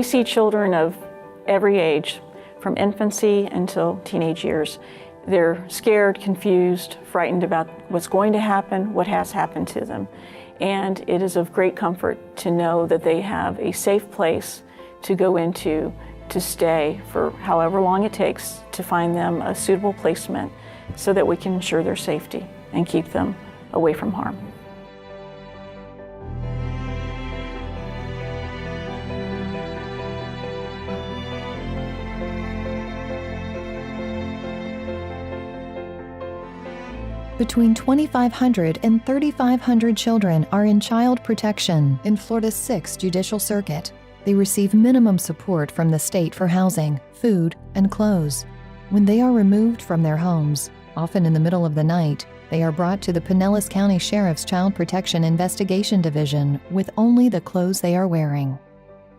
We see children of every age, from infancy until teenage years. They're scared, confused, frightened about what's going to happen, what has happened to them. And it is of great comfort to know that they have a safe place to go into, to stay for however long it takes to find them a suitable placement so that we can ensure their safety and keep them away from harm. Between 2,500 and 3,500 children are in child protection in Florida's 6th Judicial Circuit. They receive minimum support from the state for housing, food, and clothes. When they are removed from their homes, often in the middle of the night, they are brought to the Pinellas County Sheriff's Child Protection Investigation Division with only the clothes they are wearing.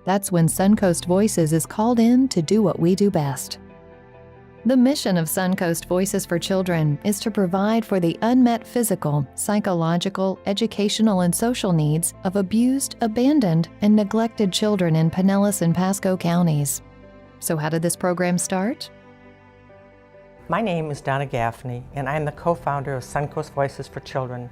That's when Suncoast Voices is called in to do what we do best. The mission of Suncoast Voices for Children is to provide for the unmet physical, psychological, educational, and social needs of abused, abandoned, and neglected children in Pinellas and Pasco counties. So how did this program start? My name is Donna Gaffney, and I'm the co-founder of Suncoast Voices for Children.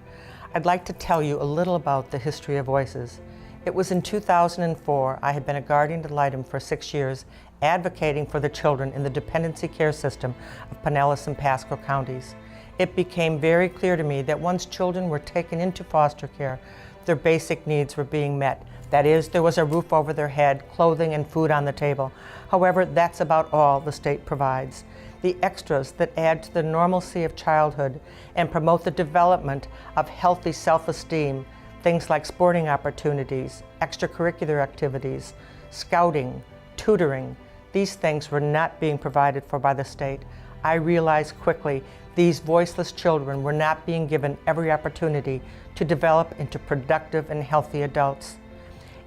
I'd like to tell you a little about the history of Voices. It was in 2004, I had been a guardian ad litem for 6 years, advocating for the children in the dependency care system of Pinellas and Pasco counties. It became very clear to me that once children were taken into foster care, their basic needs were being met. That is, there was a roof over their head, clothing, and food on the table. However, that's about all the state provides. The extras that add to the normalcy of childhood and promote the development of healthy self-esteem, things like sporting opportunities, extracurricular activities, scouting, tutoring, these things were not being provided for by the state. I realized quickly these voiceless children were not being given every opportunity to develop into productive and healthy adults.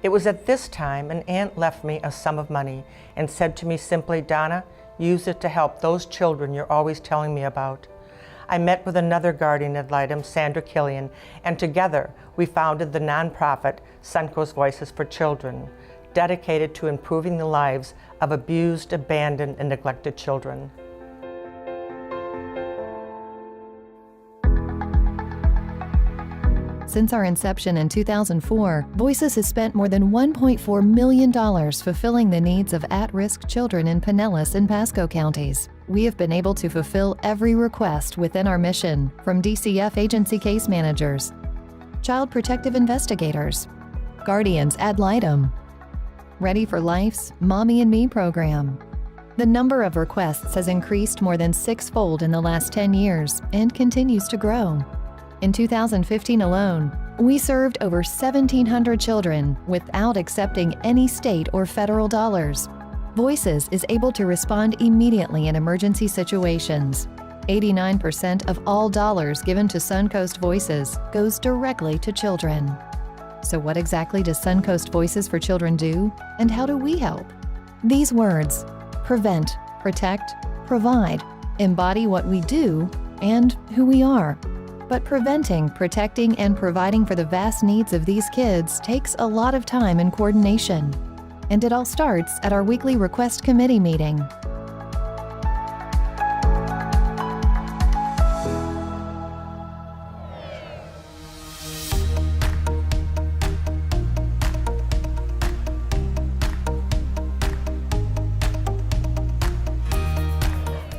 It was at this time an aunt left me a sum of money and said to me simply, "Donna, use it to help those children you're always telling me about." I met with another guardian ad litem, Sandra Killian, and together we founded the nonprofit Suncoast Voices for Children, dedicated to improving the lives of abused, abandoned, and neglected children. Since our inception in 2004, Voices has spent more than $1.4 million fulfilling the needs of at-risk children in Pinellas and Pasco counties. We have been able to fulfill every request within our mission, from DCF agency case managers, child protective investigators, guardians ad litem, Ready for Life's Mommy and Me program. The number of requests has increased more than 6-fold in the last 10 years and continues to grow. In 2015 alone, we served over 1,700 children without accepting any state or federal dollars. Voices is able to respond immediately in emergency situations. 89% of all dollars given to Suncoast Voices goes directly to children. So what exactly does Suncoast Voices for Children do, and how do we help? These words, prevent, protect, provide, embody what we do and who we are. But preventing, protecting, and providing for the vast needs of these kids takes a lot of time and coordination. And it all starts at our weekly request committee meeting.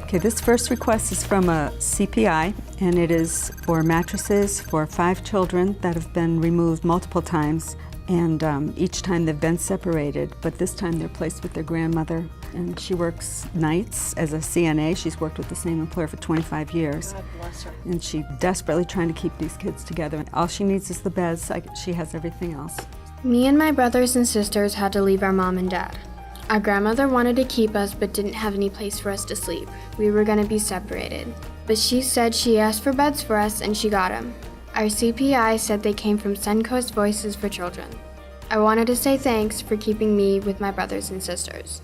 Okay, this first request is from a CPI, and it is for mattresses for 5 children that have been removed multiple times, and each time they've been separated, but this time they're placed with their grandmother, and she works nights as a CNA. She's worked with the same employer for 25 years. God bless her. And she's desperately trying to keep these kids together. And all she needs is the beds. She has everything else. Me and my brothers and sisters had to leave our mom and dad. Our grandmother wanted to keep us but didn't have any place for us to sleep. We were going to be separated. But she said she asked for beds for us and she got them. Our CPI said they came from Suncoast Voices for Children. I wanted to say thanks for keeping me with my brothers and sisters.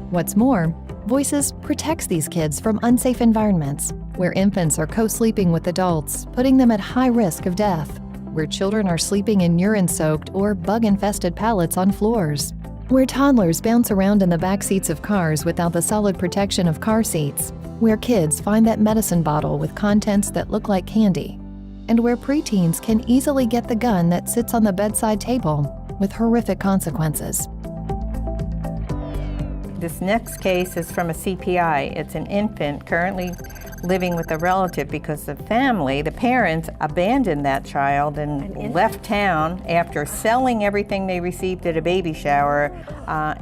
What's more, Voices protects these kids from unsafe environments, where infants are co-sleeping with adults, putting them at high risk of death. where children are sleeping in urine-soaked or bug-infested pallets on floors, where toddlers bounce around in the back seats of cars without the solid protection of car seats, where kids find that medicine bottle with contents that look like candy, and where preteens can easily get the gun that sits on the bedside table with horrific consequences. This next case is from a CPI. It's an infant currently living with a relative because the family, the parents, abandoned that child and left town after selling everything they received at a baby shower,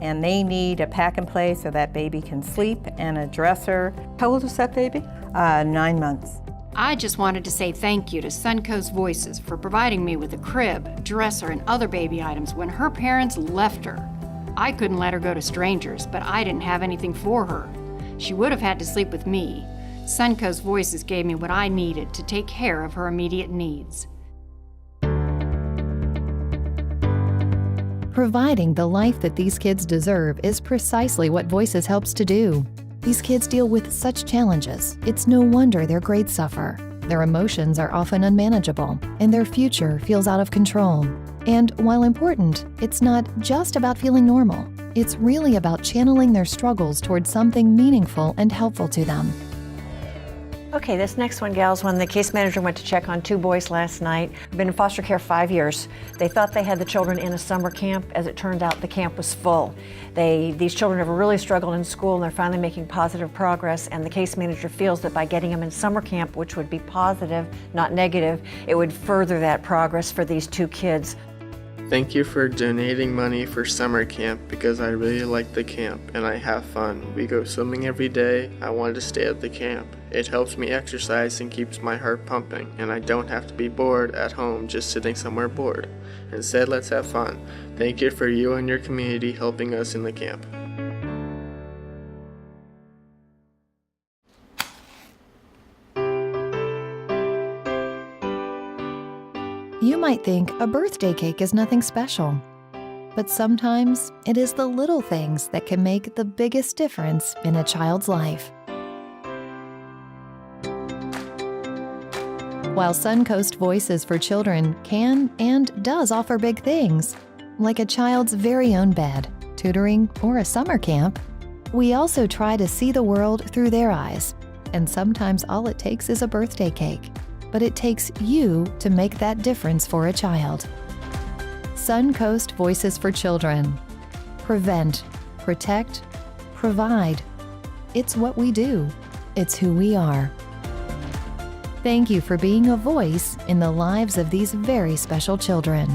and they need a pack and play so that baby can sleep and a dresser. How old is that baby? 9 months. I just wanted to say thank you to Suncoast Voices for providing me with a crib, dresser, and other baby items when her parents left her. I couldn't let her go to strangers, but I didn't have anything for her. She would have had to sleep with me. Suncoast Voices gave me what I needed to take care of her immediate needs. Providing the life that these kids deserve is precisely what Voices helps to do. These kids deal with such challenges, it's no wonder their grades suffer. Their emotions are often unmanageable, and their future feels out of control. And while important, it's not just about feeling normal. It's really about channeling their struggles towards something meaningful and helpful to them. Okay, this next one, gals, when the case manager went to check on 2 boys last night. I've been in foster care 5 years. They thought they had the children in a summer camp. As it turned out, the camp was full. These children have really struggled in school, and they're finally making positive progress, and the case manager feels that by getting them in summer camp, which would be positive, not negative, it would further that progress for these 2 kids. Thank you for donating money for summer camp because I really like the camp and I have fun. We go swimming every day. I wanted to stay at the camp. It helps me exercise and keeps my heart pumping, and I don't have to be bored at home just sitting somewhere bored. Instead, let's have fun. Thank you for you and your community helping us in the camp. You might think a birthday cake is nothing special, but sometimes it is the little things that can make the biggest difference in a child's life. While Suncoast Voices for Children can and does offer big things, like a child's very own bed, tutoring, or a summer camp, we also try to see the world through their eyes, and sometimes all it takes is a birthday cake. But it takes you to make that difference for a child. Suncoast Voices for Children. Prevent, protect, provide. It's what we do. It's who we are. Thank you for being a voice in the lives of these very special children.